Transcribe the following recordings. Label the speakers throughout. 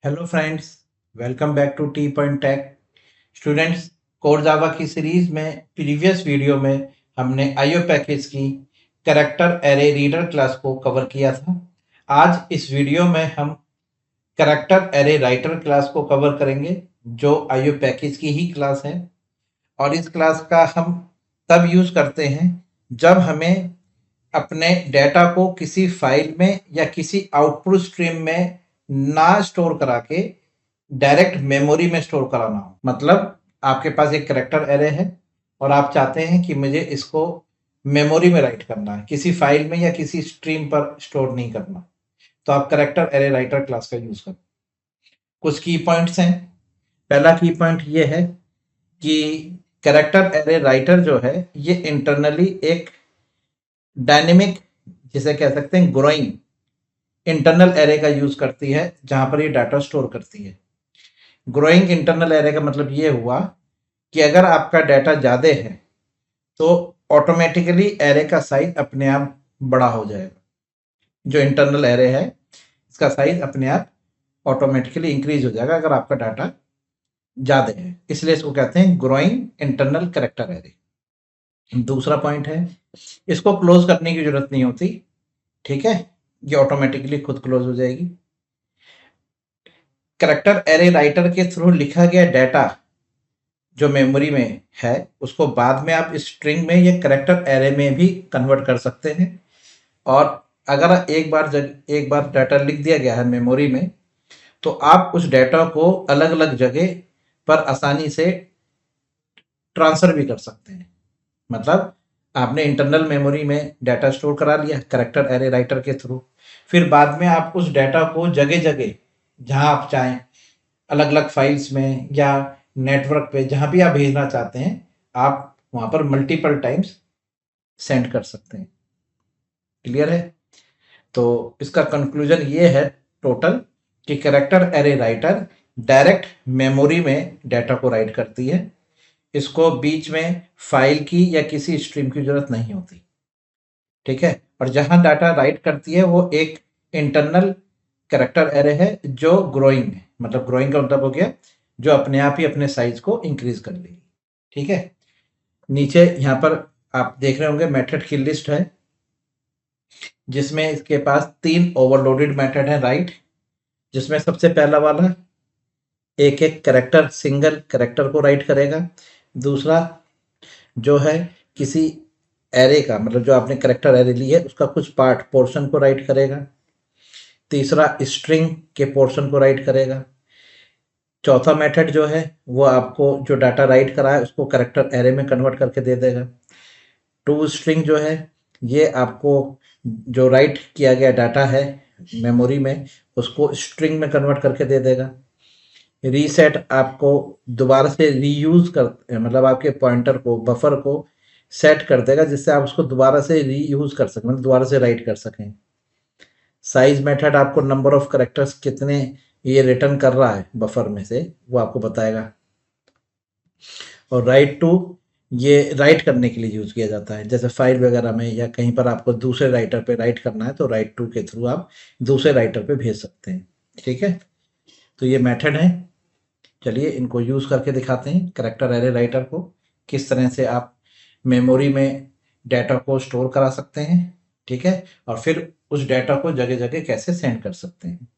Speaker 1: Hello friends, welcome back to T Point Tech. Students, core Java की series में previous video में हमने IO package की character array reader class को cover किया था। आज इस वीडियो में हम कैरेक्टर एरे राइटर क्लास को कवर करेंगे, जो आईओ पैकेज की ही क्लास है। और इस क्लास का हम तब यूज़ करते हैं जब हमें अपने डेटा को किसी फाइल में या किसी आउटपुट स्ट्रीम में ना स्टोर करा के डायरेक्ट मेमोरी में स्टोर कराना हो। मतलब आपके पास एक कैरेक्टर एरे है और आप चाहते हैं कि मुझे इसको मेमोरी में राइट करना है, किसी फाइल में या किसी स्ट्रीम पर स्टोर नहीं करना, तो आप कैरेक्टर एरे राइटर क्लास का यूज करें। कुछ की पॉइंट्स हैं। पहला की पॉइंट ये है कि कैरेक्टर एरे राइटर जो है ये इंटरनली एक डायनेमिक, जिसे कह सकते हैं ग्रोइंग इंटरनल एरे का यूज करती है, जहां पर ये डाटा स्टोर करती है। ग्रोइंग इंटरनल एरे का मतलब ये हुआ कि अगर आपका डाटा ज़्यादा है तो ऑटोमेटिकली एरे का साइज अपने आप बड़ा हो जाएगा। जो इंटरनल एरे है इसका साइज अपने आप ऑटोमेटिकली इंक्रीज हो जाएगा अगर आपका डाटा ज़्यादा है, इसलिए इसको कहते हैं ग्रोइंग इंटरनल कैरेक्टर एरे। दूसरा पॉइंट है, इसको क्लोज करने की जरूरत नहीं होती। ठीक है, ये ऑटोमेटिकली खुद क्लोज हो जाएगी। कैरेक्टर एरे राइटर के थ्रू लिखा गया डाटा जो मेमोरी में है उसको बाद में आप स्ट्रिंग में या कैरेक्टर एरे में भी कन्वर्ट कर सकते हैं। और अगर एक बार डाटा लिख दिया गया है मेमोरी में, तो आप उस डाटा को अलग अलग जगह पर आसानी से ट्रांसफर भी कर सकते हैं। मतलब आपने इंटरनल मेमोरी में डाटा स्टोर करा लिया कैरेक्टर एरे राइटर के थ्रू, फिर बाद में आप उस डाटा को जगह जगह जहां आप चाहें, अलग अलग फाइल्स में या नेटवर्क पे जहां भी आप भेजना चाहते हैं, आप वहां पर मल्टीपल टाइम्स सेंड कर सकते हैं। क्लियर है? तो इसका कंक्लूजन ये है टोटल कि character array writer direct memory में डाटा को राइट करती है। इसको बीच में फाइल की या किसी स्ट्रीम की जरूरत नहीं होती। ठीक है, और जहां डाटा राइट करती है वो एक इंटरनल कैरेक्टर एरे है जो ग्रोइंग है। मतलब ग्रोइंग का मतलब हो गया जो अपने आप ही अपने साइज को इंक्रीज कर लेगी। ठीक है, नीचे यहाँ पर आप देख रहे होंगे मेथड की लिस्ट है, जिसमें इसके पास 3 ओवरलोडेड मेथड है राइट, जिसमें सबसे पहला वाला एक एक कैरेक्टर, सिंगल कैरेक्टर को राइट करेगा। दूसरा जो है किसी एरे का, मतलब जो आपने कैरेक्टर एरे ली है उसका कुछ पार्ट पोर्शन को राइट करेगा। तीसरा स्ट्रिंग के पोर्शन को राइट करेगा। चौथा मेथड जो है वो आपको जो डाटा राइट करा है उसको कैरेक्टर एरे में कन्वर्ट करके दे देगा। टू स्ट्रिंग जो है ये आपको जो राइट किया गया डाटा है मेमोरी में उसको स्ट्रिंग में कन्वर्ट करके दे देगा। रीसेट आपको दोबारा से रीयूज कर, मतलब आपके पॉइंटर को, बफर को सेट कर देगा जिससे आप उसको दोबारा से रीयूज कर सकें, मतलब दोबारा से राइट कर सकें। साइज मेथड आपको नंबर ऑफ करेक्टर्स कितने ये रिटर्न कर रहा है बफर में से वो आपको बताएगा। और राइट टू ये राइट करने के लिए यूज किया जाता है, जैसे फाइल वगैरह में या कहीं पर आपको दूसरे राइटर पे राइट करना है तो राइट टू के थ्रू आप दूसरे राइटर पे भेज सकते हैं। ठीक है, तो ये मेथड है। चलिए इनको यूज करके दिखाते हैं कैरेक्टर एरे राइटर को, किस तरह से आप मेमोरी में डाटा को स्टोर करा सकते हैं। ठीक है, और फिर उस डाटा को जगह जगह कैसे सेंड कर सकते हैं।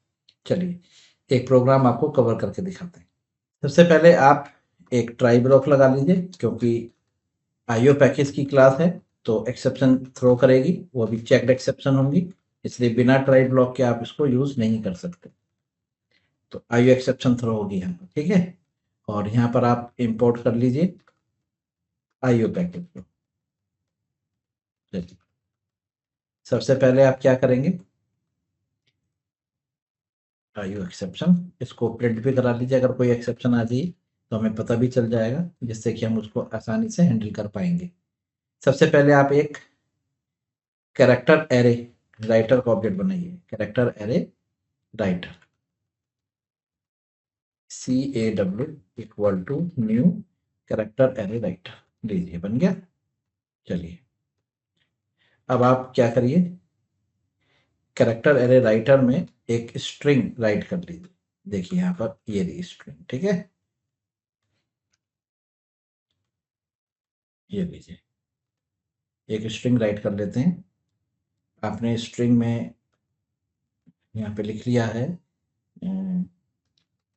Speaker 1: चलिए एक प्रोग्राम आपको कवर करके दिखाते हैं। सबसे पहले आप एक ट्राई ब्लॉक लगा लीजिए, क्योंकि आईओ पैकेज की क्लास है तो एक्सेप्शन थ्रो करेगी, वो भी चेक्ड एक्सेप्शन होंगी, इसलिए बिना ट्राई ब्लॉक के आप इसको यूज नहीं कर सकते। तो आईओ एक्सेप्शन थ्रो होगी यहाँ पर। ठीक है, और यहाँ पर आप इंपोर्ट कर लीजिए आईओ पैकेज को। चलिए सबसे पहले आप क्या करेंगे, आईओ एक्सेप्शन इसको प्रिंट भी करा लीजिए। अगर कोई एक्सेप्शन आ जाए तो हमें पता भी चल जाएगा, जिससे कि हम उसको आसानी से हैंडल कर पाएंगे। सबसे पहले आप एक कैरेक्टर एरे राइटर का ऑब्जेक्ट बनाइए। Character array writer, CAW equal to new character array writer लीजिए, बन गया। चलिए अब आप क्या करिए, कैरेक्टर एरे राइटर में एक स्ट्रिंग राइट कर लीजिए। देखिए यहाँ पर ये रही स्ट्रिंग, ठीक है। ये लीजिए, एक स्ट्रिंग राइट कर लेते हैं। आपने स्ट्रिंग में यहाँ पे लिख लिया है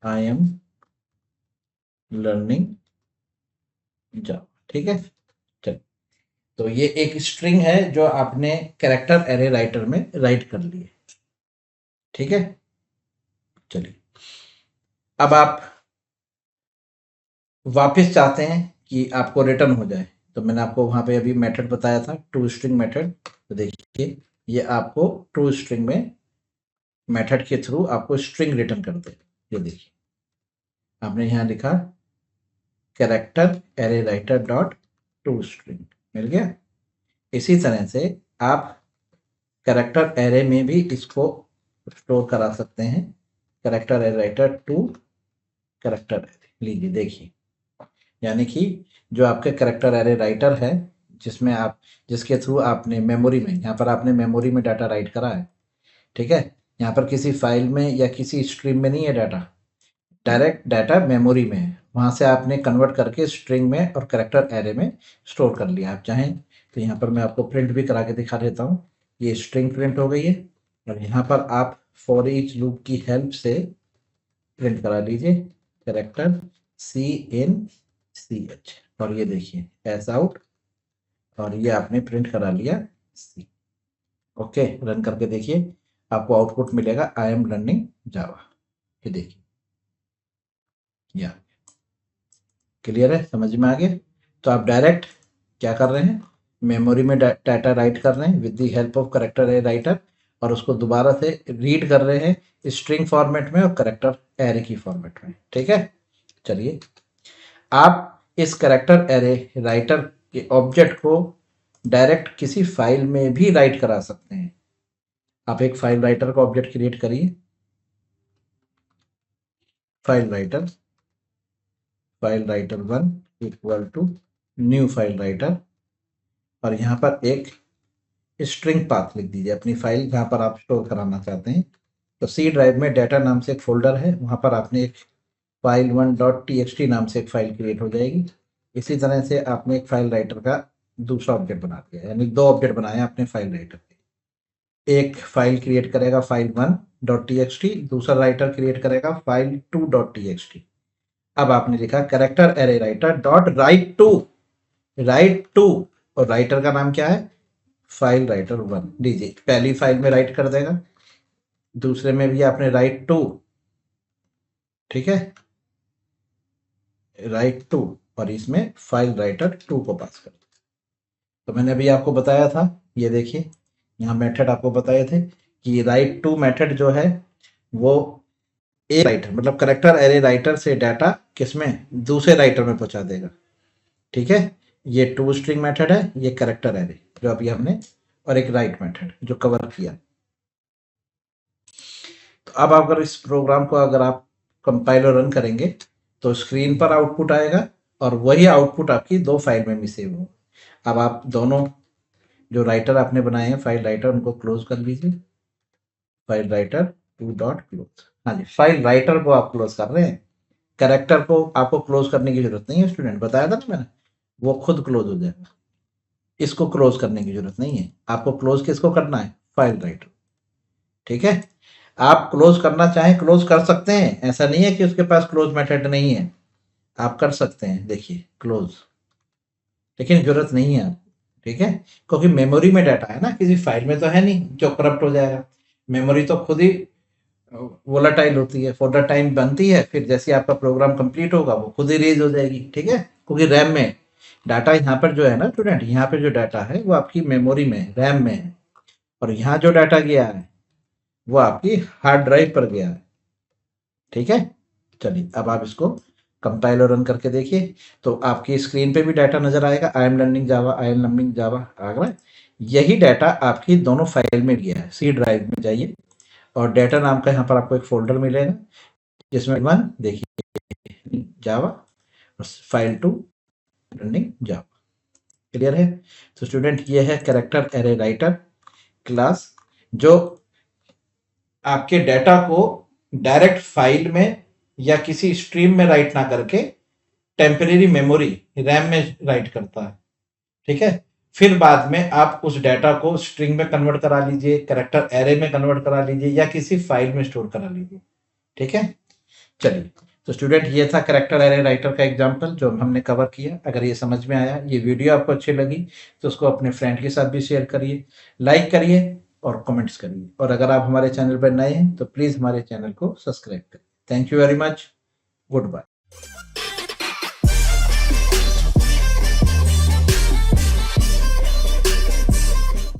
Speaker 1: आई एम लर्निंग जावा, ठीक है। चल, तो ये एक स्ट्रिंग है जो आपने कैरेक्टर एरे राइटर में राइट कर ली है, ठीक है। चलिए, अब आप वापस चाहते हैं कि आपको रिटर्न हो जाए, तो मैंने आपको वहां पे अभी मेथड बताया था, टू स्ट्रिंग मेथड। तो देखिए, ये आपको टू स्ट्रिंग में मेथड के थ्रू आपको स्ट्रिंग रिटर्न कर दे। ये देखिए, आपने यहाँ लिखा character array writer dot to string, मिल गया। इसी तरह से आप कैरेक्टर एरे में भी इसको स्टोर करा सकते हैं, character array writer to character array. लीजिए देखिए, यानी कि जो आपके कैरेक्टर एरे राइटर है, जिसमें आप जिसके थ्रू आपने मेमोरी में, यहाँ पर आपने मेमोरी में डाटा राइट करा है, ठीक है। यहाँ पर किसी फाइल में या किसी स्ट्रीम में नहीं है डाटा, डायरेक्ट डाटा मेमोरी में है, वहाँ से आपने कन्वर्ट करके स्ट्रिंग में और कैरेक्टर एरे में स्टोर कर लिया। आप चाहें तो यहाँ पर मैं आपको प्रिंट भी करा के दिखा देता हूँ। ये स्ट्रिंग प्रिंट हो गई है, और यहाँ पर आप फॉर ईच लूप की हेल्प से प्रिंट करा लीजिए कैरेक्टर सी इन सी एच, और ये देखिए एस आउट, और ये आपने प्रिंट करा लिया सी। ओके, रन करके देखिए, आपको आउटपुट मिलेगा आई एम लर्निंग जावा। ये देखिए, या क्लियर है, समझ में आ गया। तो आप डायरेक्ट क्या कर रहे हैं, मेमोरी में डाटा राइट कर रहे हैं with the help of character array writer, और उसको दोबारा से रीड कर रहे हैं स्ट्रिंग फॉर्मेट में और कैरेक्टर एरे की फॉर्मेट में, ठीक है। चलिए, आप इस कैरेक्टर एरे राइटर के ऑब्जेक्ट को डायरेक्ट किसी फाइल में भी राइट करा सकते हैं। आप एक फाइल राइटर का ऑब्जेक्ट क्रिएट करिए, file writer 1 equal to new file writer, और यहाँ पर एक स्ट्रिंग पाथ लिख दीजिए अपनी फाइल जहाँ पर आप स्टोर कराना चाहते हैं। तो सी ड्राइव में डाटा नाम से एक फोल्डर है, वहाँ पर आपने एक फाइल 1.txt नाम से एक फाइल क्रिएट हो जाएगी। इसी तरह से आपने एक फाइल राइटर का दूसरा ऑब्जेक्ट बना दिया, यानी दो ऑब्जेक्ट बनाए आपने फाइल राइटर के। एक फाइल क्रिएट करेगा फाइल 1.txt, दूसरा राइटर क्रिएट करेगा फाइल 2.txt। अब आपने लिखा character array writer dot write to, और राइटर का नाम क्या है, फाइल राइटर 1। लीजिए, पहली फाइल में राइट कर देगा, दूसरे में भी आपने राइट टू, ठीक है, राइट टू, और इसमें फाइल राइटर 2 को पास कर। तो मैंने अभी आपको बताया था, ये देखिए यहाँ मेथड आपको बताए थे कि राइट टू मेथड जो है वो एक राइटर मतलब करेक्टर एरे राइटर से डाटा किसमें, दूसरे राइटर में पहुंचा देगा, ठीक है। ये टू स्ट्रिंग मेथड है, ये करेक्टर एरे जो अभी हमने, और एक राइट मेथड जो कवर किया। तो अब अगर इस प्रोग्राम को अगर आप कंपाइल और रन करेंगे तो स्क्रीन पर आउटपुट आएगा, और वही आउटपुट आपकी दो फाइल में भी सेव हो। अब आप दोनों जो राइटर आपने बनाए हैं फाइल राइटर, उनको क्लोज कर लीजिए, file writer to dot close. हाँ जी, फाइल राइटर को आप क्लोज कर रहे हैं, कैरेक्टर को आपको क्लोज करने की जरूरत नहीं है, स्टूडेंट बताया था ना मैंने, वो खुद क्लोज हो जाएगा। इसको क्लोज करने की जरूरत नहीं है, आपको क्लोज किसको करना है, फाइल राइटर, ठीक है। आप क्लोज करना चाहें क्लोज कर सकते हैं, ऐसा नहीं है कि उसके पास क्लोज मेथड नहीं है, आप कर सकते हैं, देखिए क्लोज, लेकिन जरूरत नहीं है, ठीक है। क्योंकि मेमोरी में डाटा है ना, किसी फाइल में तो है नहीं जो करप्ट हो जाएगा। मेमोरी तो खुद ही वोलाटाइल होती है, फॉर द टाइम बनती है, फिर जैसे आपका प्रोग्राम कंप्लीट होगा वो खुद ही रिलीज हो जाएगी, ठीक है। क्योंकि रैम में डाटा यहाँ पर जो है ना स्टूडेंट, यहाँ पे जो डाटा है वो आपकी मेमोरी में है, रैम में है, और यहाँ जो डाटा गया है वो आपकी हार्ड ड्राइव पर गया है, ठीक है। चलिए, अब आप इसको कंपाइल और रन करके देखिए, तो आपकी स्क्रीन पे भी डाटा नजर आएगा, I am learning Java, I am learning Java आ गया। यही डाटा आपकी दोनों फाइल में गया है। सी ड्राइव में जाइए, और डाटा नाम का यहाँ पर आपको एक फोल्डर मिलेगा, जिसमें 1 देखिए जावा, और फाइल 2 लर्निंग जावा। क्लियर है। तो स्टूडेंट, ये है कैरेक्टर एरे राइटर क्लास, जो आपके डाटा को डायरेक्ट फाइल में या किसी स्ट्रीम में राइट ना करके टेम्परेरी मेमोरी रैम में राइट करता है। ठीक है, फिर बाद में आप उस डाटा को स्ट्रिंग में कन्वर्ट करा लीजिए, कैरेक्टर एरे में कन्वर्ट करा लीजिए या किसी फाइल में स्टोर करा लीजिए। ठीक है, चलिए, तो स्टूडेंट ये था कैरेक्टर एरे राइटर का एग्जांपल जो हमने कवर किया। अगर ये समझ में आया, ये वीडियो आपको अच्छी लगी तो उसको अपने फ्रेंड के साथ भी शेयर करिए, लाइक करिए और कमेंट्स करिए। और अगर आप हमारे चैनल पर नए हैं तो प्लीज़ हमारे चैनल को सब्सक्राइब करिए। Thank you very much. Good bye.